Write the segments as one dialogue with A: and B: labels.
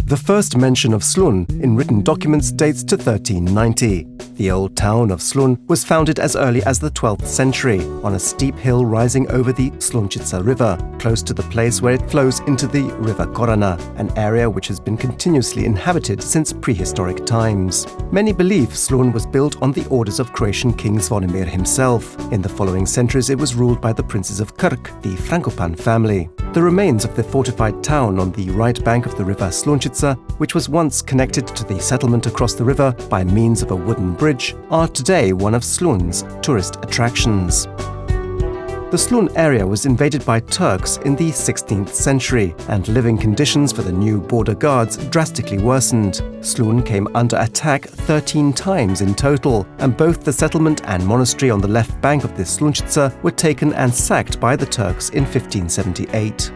A: The first mention of Slunj in written documents dates to 1390. The old town of Slunj was founded as early as the 12th century on a steep hill rising over the Slunjica River, close to the place where it flows into the River Korana, an area which has been continuously inhabited since prehistoric times. Many believe Slunj was built on the orders of Croatian King Zvonimir himself. In the following centuries it was ruled by the princes of Krk, the Frankopan family. The remains of the fortified town on the right bank of the river Slunjica, which was once connected to the settlement across the river by means of a wooden bridge, are today one of Slunj's tourist attractions. The Slunj area was invaded by Turks in the 16th century, and living conditions for the new border guards drastically worsened. Slunj came under attack 13 times in total, and both the settlement and monastery on the left bank of the Slunjica were taken and sacked by the Turks in 1578.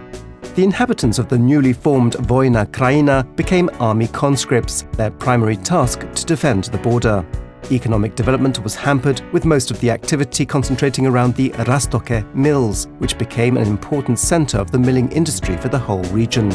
A: The inhabitants of the newly formed Vojna Krajina became army conscripts, their primary task to defend the border. Economic development was hampered, with most of the activity concentrating around the Rastoke mills, which became an important center of the milling industry for the whole region.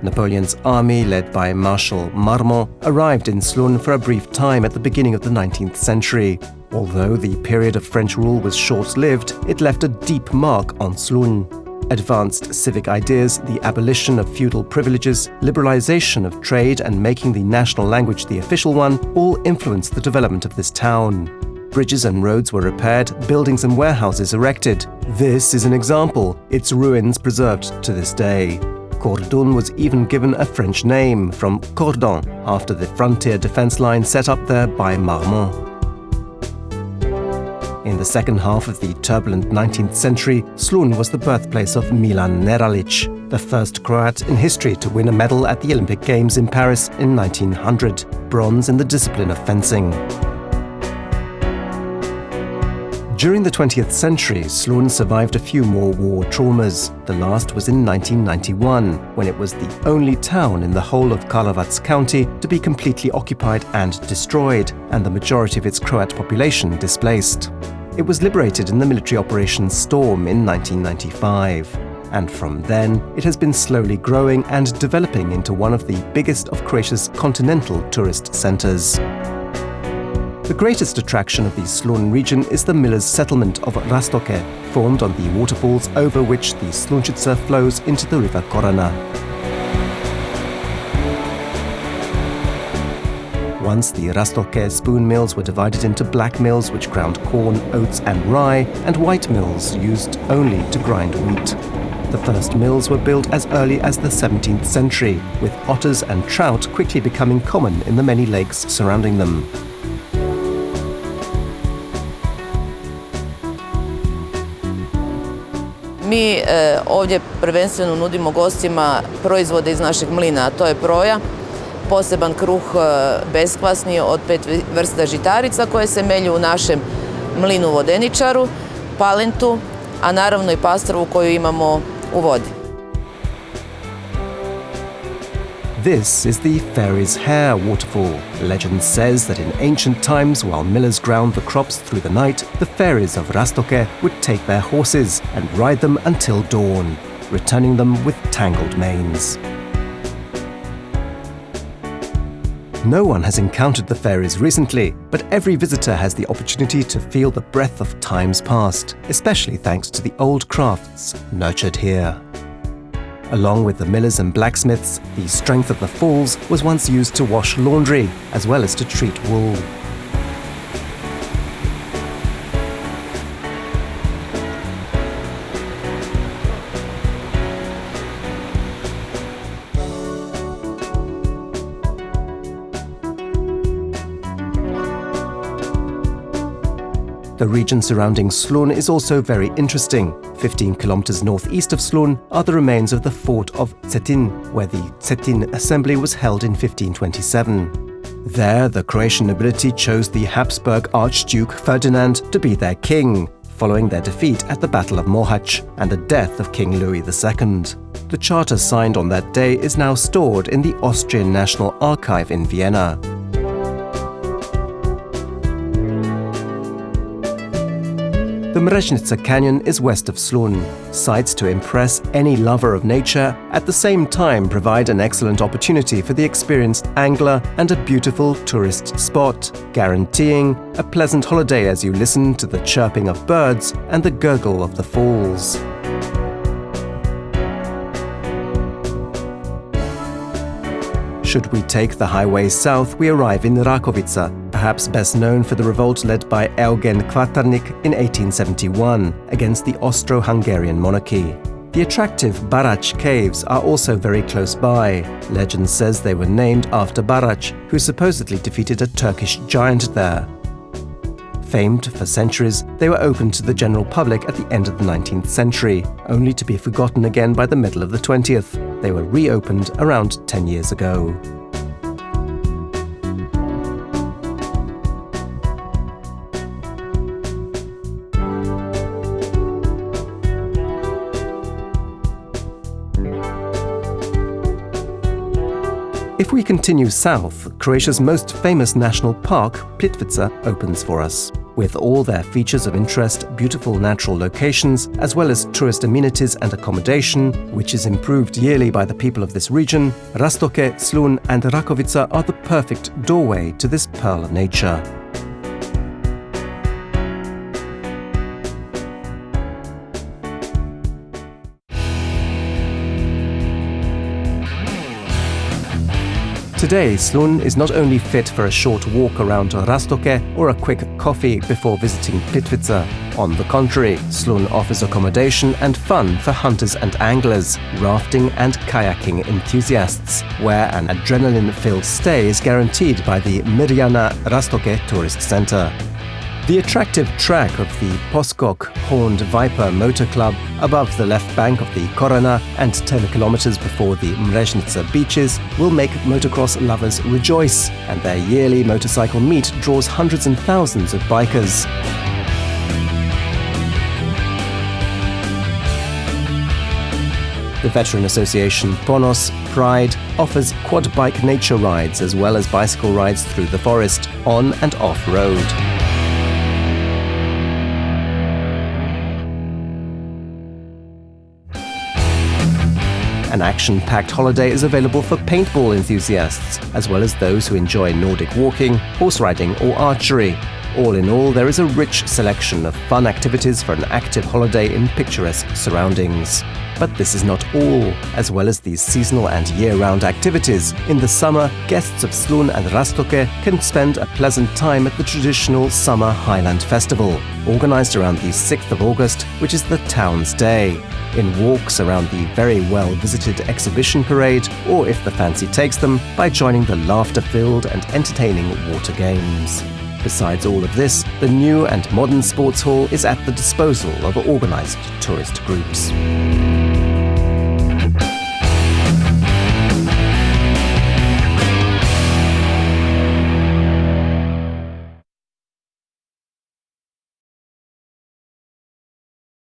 A: Napoleon's army, led by Marshal Marmont, arrived in Slunj for a brief time at the beginning of the 19th century. Although the period of French rule was short-lived, it left a deep mark on Slunj. Advanced civic ideas, the abolition of feudal privileges, liberalization of trade, and making the national language the official one all influenced the development of this town. Bridges and roads were repaired, buildings and warehouses erected. This is an example, its ruins preserved to this day. Cordon was even given a French name, from cordon, after the frontier defense line set up there by Marmont. In the second half of the turbulent 19th century, Slunj was the birthplace of Milan Neralic, the first Croat in history to win a medal at the Olympic Games in Paris in 1900, bronze in the discipline of fencing. During the 20th century, Slunj survived a few more war traumas. The last was in 1991, when it was the only town in the whole of Karlovac County to be completely occupied and destroyed, and the majority of its Croat population displaced. It was liberated in the military Operation Storm in 1995. And from then, it has been slowly growing and developing into one of the biggest of Croatia's continental tourist centers. The greatest attraction of the Slunj region is the millers' settlement of Rastoke, formed on the waterfalls over which the Slunjica flows into the river Korana. Once the Rastoke spoon mills were divided into black mills which ground corn, oats and rye, and white mills used only to grind wheat. The first mills were built as early as the 17th century, with otters and trout quickly becoming common in the many lakes surrounding them.
B: Mi ovdje prvenstveno nudimo gostima proizvode iz našeg mlina, a to je proja, poseban kruh beskvasni od 5 vrsta žitarica koje se melju u našem mlinu vodeničaru, palentu, a naravno i pastrvu koju imamo u vodi.
A: This is the Fairy's Hair waterfall. Legend says that in ancient times, while millers ground the crops through the night, the fairies of Rastoke would take their horses and ride them until dawn, returning them with tangled manes. No one has encountered the fairies recently, but every visitor has the opportunity to feel the breath of times past, especially thanks to the old crafts nurtured here. Along with the millers and blacksmiths, the strength of the falls was once used to wash laundry, as well as to treat wool. The region surrounding Slunj is also very interesting. 15 kilometers northeast of Slunj are the remains of the fort of Cetin, where the Cetin assembly was held in 1527. There, the Croatian nobility chose the Habsburg Archduke Ferdinand to be their king, following their defeat at the Battle of Mohacs and the death of King Louis II. The charter signed on that day is now stored in the Austrian National Archive in Vienna. The Mreznica Canyon is west of Slunj. Sights to impress any lover of nature, at the same time provide an excellent opportunity for the experienced angler and a beautiful tourist spot, guaranteeing a pleasant holiday as you listen to the chirping of birds and the gurgle of the falls. Should we take the highway south, we arrive in Rakovica, perhaps best known for the revolt led by Eugen Kvaternik in 1871 against the Austro-Hungarian monarchy. The attractive Barac caves are also very close by. Legend says they were named after Barac, who supposedly defeated a Turkish giant there. Famed for centuries, they were opened to the general public at the end of the 19th century, only to be forgotten again by the middle of the 20th. They were reopened around 10 years ago. If we continue south, Croatia's most famous national park, Plitvice, opens for us. With all their features of interest, beautiful natural locations, as well as tourist amenities and accommodation, which is improved yearly by the people of this region, Rastoke, Slunj and Rakovica are the perfect doorway to this pearl of nature. Today, Slunj is not only fit for a short walk around Rastoke or a quick coffee before visiting Plitvice. On the contrary, Slunj offers accommodation and fun for hunters and anglers, rafting and kayaking enthusiasts, where an adrenaline-filled stay is guaranteed by the Mirjana Rastoke Tourist Center. The attractive track of the Poskok Horned Viper Motor Club above the left bank of the Korana and 10 kilometers before the Mreznica beaches will make motocross lovers rejoice, and their yearly motorcycle meet draws hundreds and thousands of bikers. The veteran association Ponos Pride offers quad bike nature rides as well as bicycle rides through the forest, on and off-road. An action-packed holiday is available for paintball enthusiasts, as well as those who enjoy Nordic walking, horse riding or archery. All in all, there is a rich selection of fun activities for an active holiday in picturesque surroundings. But this is not all. As well as these seasonal and year-round activities, in the summer, guests of Slunj and Rastoke can spend a pleasant time at the traditional Summer Highland Festival, organized around the 6th of August, which is the town's day. In walks around the very well-visited exhibition parade, or if the fancy takes them, by joining the laughter-filled and entertaining water games. Besides all of this, the new and modern sports hall is at the disposal of organized tourist groups.